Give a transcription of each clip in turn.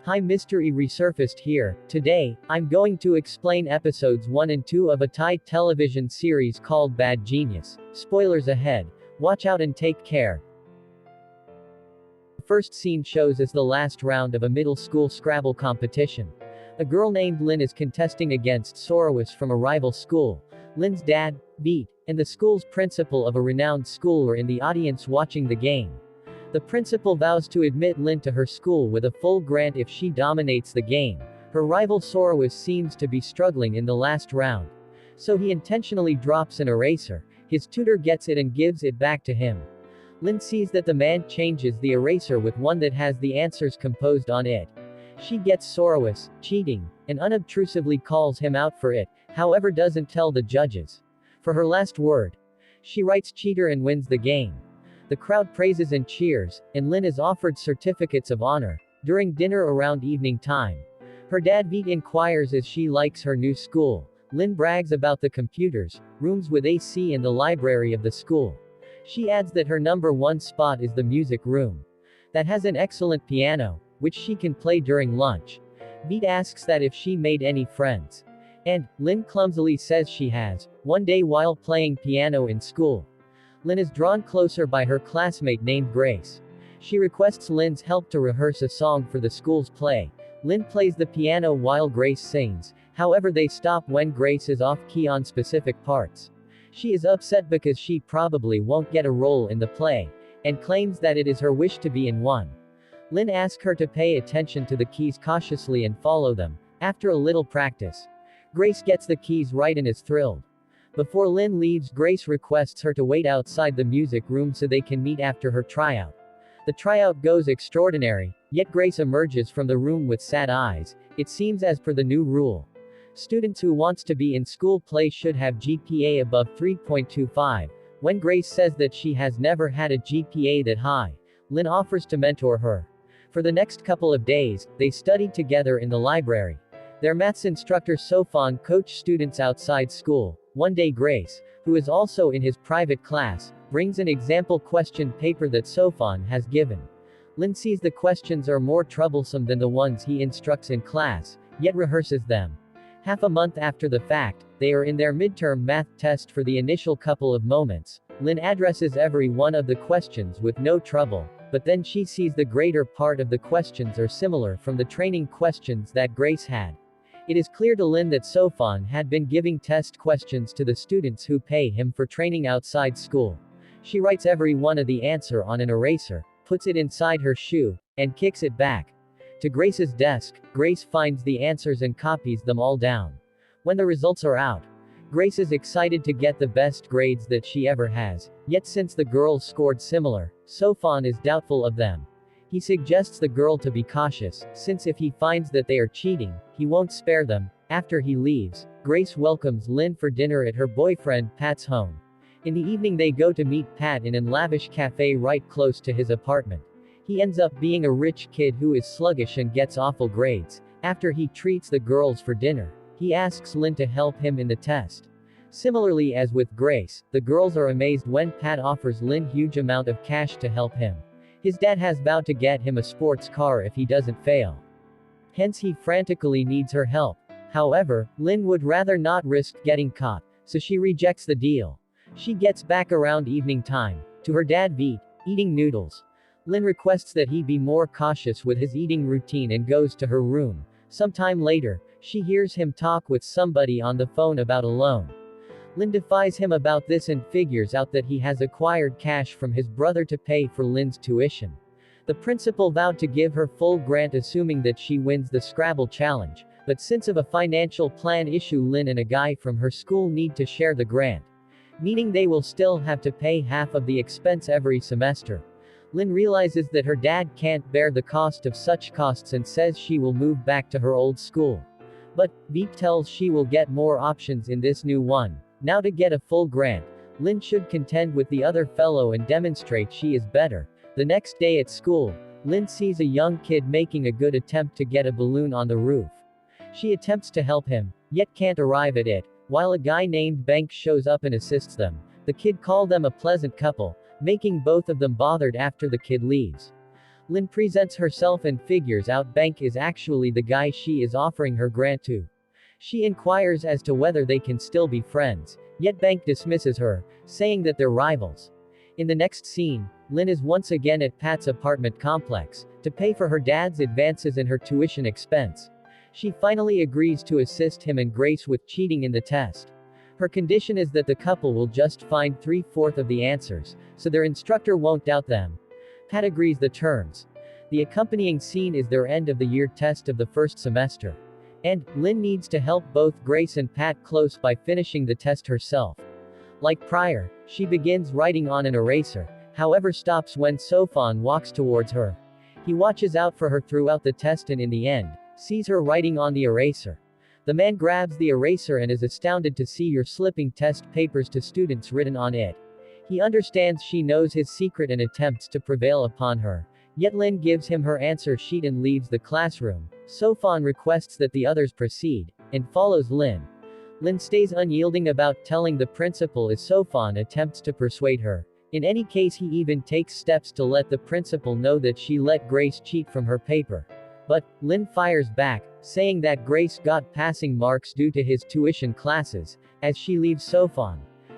Hi, Mystery Resurfaced here. Today, I'm going to explain episodes 1 and 2 of a Thai television series called Bad Genius. Spoilers ahead. Watch out and take care. The first scene shows us the last round of a middle school Scrabble competition. A girl named Lynn is contesting against Sorowis from a rival school. Lynn's dad, Beat, and the school's principal of a renowned school are in the audience watching the game. The principal vows to admit Lynn to her school with a full grant if she dominates the game. Her rival Sorowis seems to be struggling in the last round. So he intentionally drops an eraser. His tutor gets it and gives it back to him. Lynn sees that the man changes the eraser with one that has the answers composed on it. She gets Sorowis cheating, and unobtrusively calls him out for it, however doesn't tell the judges. For her last word, she writes cheater and wins the game. The crowd praises and cheers, and Lynn is offered certificates of honor. During dinner around evening time, her dad Veet inquires as she likes her new school. Lynn brags about the computers, rooms with AC and the library of the school. She adds that her number one spot is the music room. That has an excellent piano, which she can play during lunch. Veet asks that if she made any friends. And, Lynn clumsily says she has, one day while playing piano in school. Lynn is drawn closer by her classmate named Grace. She requests Lynn's help to rehearse a song for the school's play. Lynn plays the piano while Grace sings, however they stop when Grace is off-key on specific parts. She is upset because she probably won't get a role in the play, and claims that it is her wish to be in one. Lynn asks her to pay attention to the keys cautiously and follow them. After a little practice, Grace gets the keys right and is thrilled. Before Lynn leaves, Grace requests her to wait outside the music room so they can meet after her tryout. The tryout goes extraordinary, yet Grace emerges from the room with sad eyes. It seems as per the new rule, students who wants to be in school play should have GPA above 3.25. When Grace says that she has never had a GPA that high, Lynn offers to mentor her. For the next couple of days, they studied together in the library. Their maths instructor Sofan coached students outside school. One day Grace, who is also in his private class, brings an example question paper that Sofan has given. Lynn sees the questions are more troublesome than the ones he instructs in class, yet rehearses them. Half a month after the fact, they are in their midterm math test. For the initial couple of moments, Lynn addresses every one of the questions with no trouble, but then she sees the greater part of the questions are similar from the training questions that Grace had. It is clear to Lynn that Sofan had been giving test questions to the students who pay him for training outside school. She writes every one of the answer on an eraser, puts it inside her shoe, and kicks it back to Grace's desk. Grace finds the answers and copies them all down. When the results are out, Grace is excited to get the best grades that she ever has, yet since the girls scored similar, Sofan is doubtful of them. He suggests the girl to be cautious, since if he finds that they are cheating, he won't spare them. After he leaves, Grace welcomes Lynn for dinner at her boyfriend Pat's home. In the evening they go to meet Pat in a lavish cafe right close to his apartment. He ends up being a rich kid who is sluggish and gets awful grades. After he treats the girls for dinner, he asks Lynn to help him in the test. Similarly as with Grace, the girls are amazed when Pat offers Lynn huge amount of cash to help him. His dad has vowed to get him a sports car if he doesn't fail. Hence he frantically needs her help. However, Lynn would rather not risk getting caught, so she rejects the deal. She gets back around evening time, to her dad Veet, eating noodles. Lynn requests that he be more cautious with his eating routine and goes to her room. Sometime later, she hears him talk with somebody on the phone about a loan. Lynn defies him about this and figures out that he has acquired cash from his brother to pay for Lynn's tuition. The principal vowed to give her full grant assuming that she wins the Scrabble challenge, but since of a financial plan issue Lynn and a guy from her school need to share the grant, meaning they will still have to pay half of the expense every semester. Lynn realizes that her dad can't bear the cost of such costs and says she will move back to her old school. But, Veet tells she will get more options in this new one. Now to get a full grant, Lynn should contend with the other fellow and demonstrate she is better. The next day at school, Lynn sees a young kid making a good attempt to get a balloon on the roof. She attempts to help him, yet can't arrive at it, while a guy named Bank shows up and assists them. The kid calls them a pleasant couple, making both of them bothered after the kid leaves. Lynn presents herself and figures out Bank is actually the guy she is offering her grant to. She inquires as to whether they can still be friends, yet Bank dismisses her, saying that they're rivals. In the next scene, Lynn is once again at Pat's apartment complex, to pay for her dad's advances and her tuition expense. She finally agrees to assist him and Grace with cheating in the test. Her condition is that the couple will just find 3/4 of the answers, so their instructor won't doubt them. Pat agrees the terms. The accompanying scene is their end of the year test of the first semester. And, Lynn needs to help both Grace and Pat close by finishing the test herself. Like prior, she begins writing on an eraser, however stops when Sofan walks towards her. He watches out for her throughout the test and in the end, sees her writing on the eraser. The man grabs the eraser and is astounded to see her slipping test papers to students written on it. He understands she knows his secret and attempts to prevail upon her. Yet Lynn gives him her answer sheet and leaves the classroom. Sofan requests that the others proceed, and follows Lynn. Lynn stays unyielding about telling the principal as Sofan attempts to persuade her. In any case, he even takes steps to let the principal know that she let Grace cheat from her paper. But, Lynn fires back, saying that Grace got passing marks due to his tuition classes, as she leaves Sofan.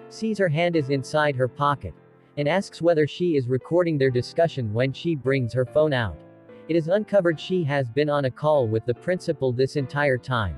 Sees her hand is inside her pocket, and asks whether she is recording their discussion when she brings her phone out. It is uncovered she has been on a call with the principal this entire time.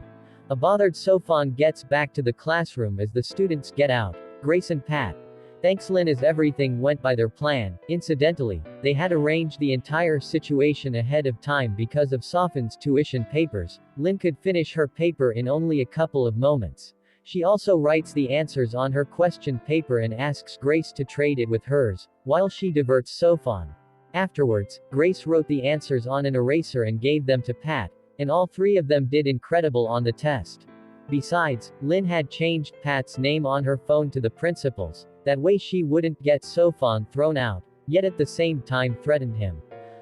A bothered Sofan gets back to the classroom as the students get out, Grace and Pat. Thanks Lynn as everything went by their plan. Incidentally, they had arranged the entire situation ahead of time because of Sofan's tuition papers. Lynn could finish her paper in only a couple of moments. She also writes the answers on her question paper and asks Grace to trade it with hers, while she diverts Sofan. Afterwards, Grace wrote the answers on an eraser and gave them to Pat, and all three of them did incredible on the test. Besides, Lynn had changed Pat's name on her phone to the principal's, that way she wouldn't get Sofan thrown out, yet at the same time threatened him.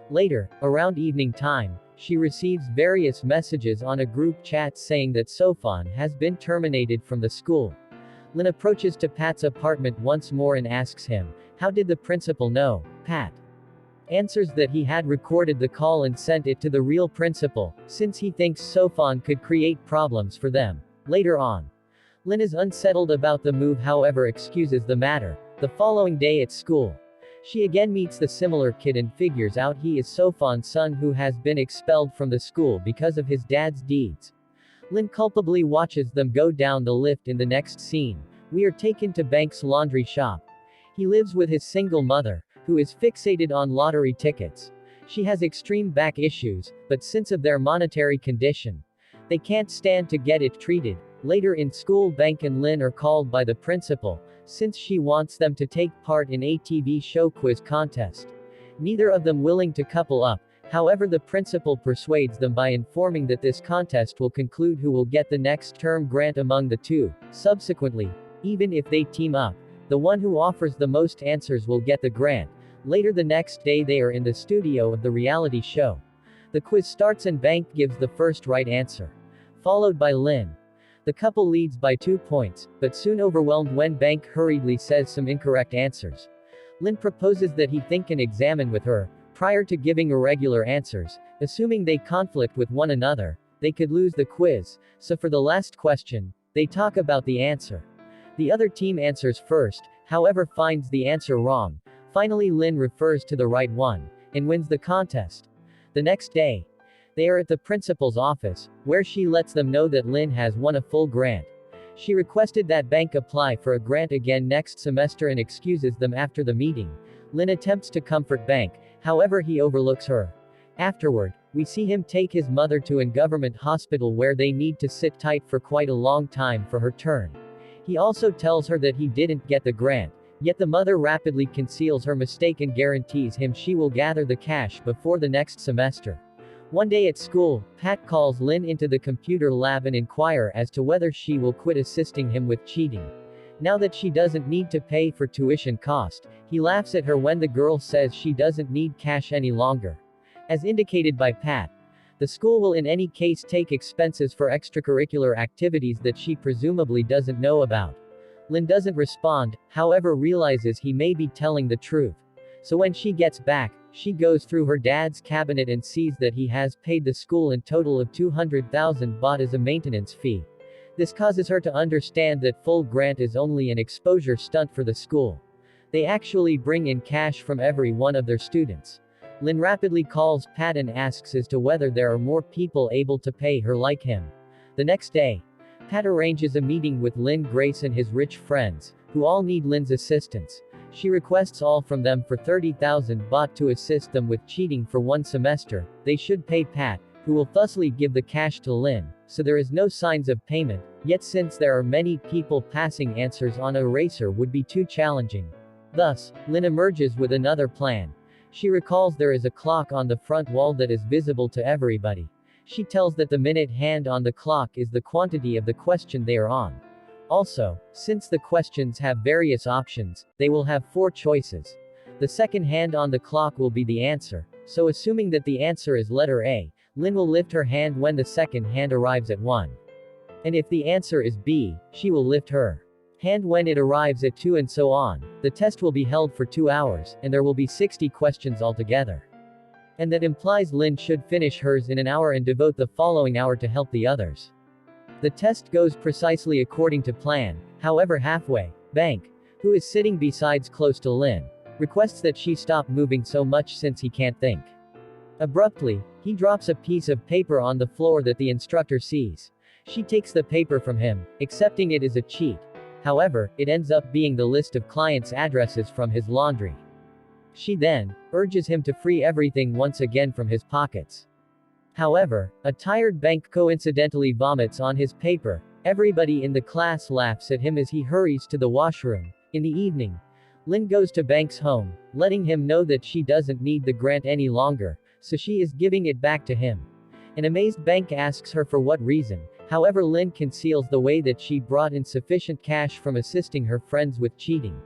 Later, around evening time, she receives various messages on a group chat saying that Sofan has been terminated from the school. Lynn approaches to Pat's apartment once more and asks him, how did the principal know? Pat answers that he had recorded the call and sent it to the real principal, since he thinks Sofan could create problems for them. Later on, Lynn is unsettled about the move however excuses the matter. The following day at school, she again meets the similar kid and figures out he is Sofan's son who has been expelled from the school because of his dad's deeds. Lynn culpably watches them go down the lift. In the next scene, we are taken to Bank's laundry shop. He lives with his single mother, who is fixated on lottery tickets. She has extreme back issues, but since of their monetary condition, they can't stand to get it treated. Later in school, Bank and Lynn are called by the principal, since she wants them to take part in a TV show quiz contest. Neither of them willing to couple up, however the principal persuades them by informing that this contest will conclude who will get the next term grant among the two. Subsequently, even if they team up, the one who offers the most answers will get the grant. Later the next day they are in the studio of the reality show. The quiz starts and Bank gives the first right answer, followed by Lynn. The couple leads by 2 points, but soon overwhelmed when Bank hurriedly says some incorrect answers. Lynn proposes that he think and examine with her, prior to giving irregular answers, assuming they conflict with one another, they could lose the quiz, so for the last question, they talk about the answer. The other team answers first, however finds the answer wrong. Finally Lynn refers to the right one, and wins the contest. The next day, they are at the principal's office, where she lets them know that Lynn has won a full grant. She requested that Bank apply for a grant again next semester and excuses them after the meeting. Lynn attempts to comfort Bank, however he overlooks her. Afterward, we see him take his mother to an government hospital where they need to sit tight for quite a long time for her turn. He also tells her that he didn't get the grant, yet the mother rapidly conceals her mistake and guarantees him she will gather the cash before the next semester. One day at school, Pat calls Lynn into the computer lab and inquire as to whether she will quit assisting him with cheating. Now that she doesn't need to pay for tuition cost, he laughs at her when the girl says she doesn't need cash any longer. As indicated by Pat, the school will in any case take expenses for extracurricular activities that she presumably doesn't know about. Lynn doesn't respond, however realizes he may be telling the truth. So when she gets back, She goes through her dad's cabinet and sees that he has paid the school in total of 200,000 baht as a maintenance fee. This causes her to understand that full grant is only an exposure stunt for the school. They actually bring in cash from every one of their students. Lynn rapidly calls Pat and asks as to whether there are more people able to pay her like him. The next day, Pat arranges a meeting with Lynn, Grace and his rich friends, who all need Lynn's assistance. She requests all from them for 30,000 baht to assist them with cheating for 1 semester. They should pay Pat, who will thusly give the cash to Lynn, so there is no signs of payment, yet since there are many people passing answers on a eraser would be too challenging. Thus, Lynn emerges with another plan. She recalls there is a clock on the front wall that is visible to everybody. She tells that the minute hand on the clock is the quantity of the question they are on. Also, since the questions have various options, they will have 4 choices. The second hand on the clock will be the answer, so assuming that the answer is letter A, Lynn will lift her hand when the second hand arrives at 1. And if the answer is B, she will lift her hand when it arrives at 2 and so on. The test will be held for 2 hours, and there will be 60 questions altogether. And that implies Lynn should finish hers in an hour and devote the following hour to help the others. The test goes precisely according to plan, however halfway, Bank, who is sitting besides close to Lynn, requests that she stop moving so much since he can't think. Abruptly, he drops a piece of paper on the floor that the instructor sees. She takes the paper from him, accepting it as a cheat. However, it ends up being the list of clients' addresses from his laundry. She then urges him to free everything once again from his pockets. However, a tired Bank coincidentally vomits on his paper. Everybody in the class laughs at him as he hurries to the washroom. In the evening, Lynn goes to Bank's home, letting him know that she doesn't need the grant any longer, so she is giving it back to him. An amazed Bank asks her for what reason. However, Lynn conceals the way that she brought in sufficient cash from assisting her friends with cheating.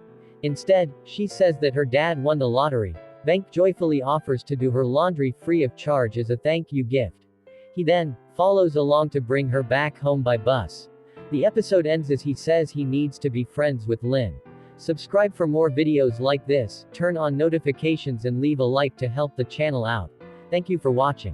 Instead, she says that her dad won the lottery. Bank joyfully offers to do her laundry free of charge as a thank you gift. He then follows along to bring her back home by bus. The episode ends as he says he needs to be friends with Lynn. Subscribe for more videos like this, turn on notifications and leave a like to help the channel out. Thank you for watching.